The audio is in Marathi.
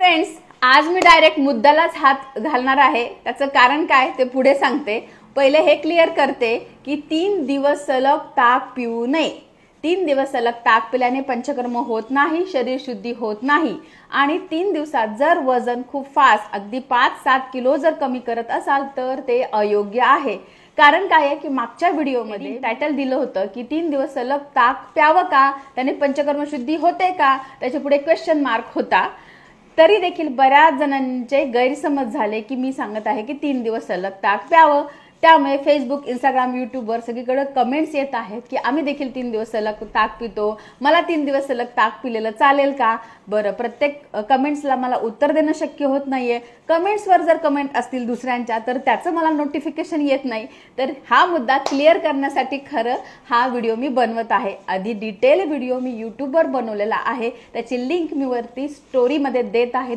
फ्रेंड्स, आज मी डायरेक्ट मुद्द्यालाच हात घालणार आहे। त्याचं कारण काय ते पुढे सांगते। पहिले हे क्लिअर करते की 3 दिवस सलग ताक पिऊ नये। 3 दिवस सलग ताक पिल्याने पंचकर्म होत नाही, शरीर शुद्धी होत नाही आणि 3 दिवसात जर वजन खूप फास्ट अगदी 5-7 किलो जर कमी करत असाल तर ते अयोग्य आहे। कारण काय आहे की मागच्या व्हिडिओमध्ये टायटल दिलं होतं की 3 दिवस सलग ताक प्यावं का, त्याने पंचकर्म शुद्धी होते का, त्याच्या पुढे क्वेश्चन मार्क होता। तरी देखील बऱ्याच जणांचे गैरसमज झाले की मी सांगत आहे की 3 दिवस सलग ताक प्यावं। त्यामुळे फेसबुक, इंस्टाग्राम, यूट्यूबवर सगळीकडे कमेंट्स येत आहेत की आम्ही देखील 3 दिवस सलग ताक पितो, मला 3 दिवस सलग ताक पिलेलं चालेल का। बरं, प्रत्येक कमेंट्सला मला उत्तर देणं शक्य होत नाहीये। कमेंट्सवर जर कमेंट असतील दुसऱ्यांच्या तर त्याचं मला नोटिफिकेशन येत नाही। तर हा मुद्दा क्लिअर करण्यासाठी खरं हा व्हिडिओ मी बनवत आहे। आधी डिटेल व्हिडिओ मी यूट्यूबवर बनवलेला आहे, त्याची लिंक मी वरती स्टोरीमध्ये देत आहे।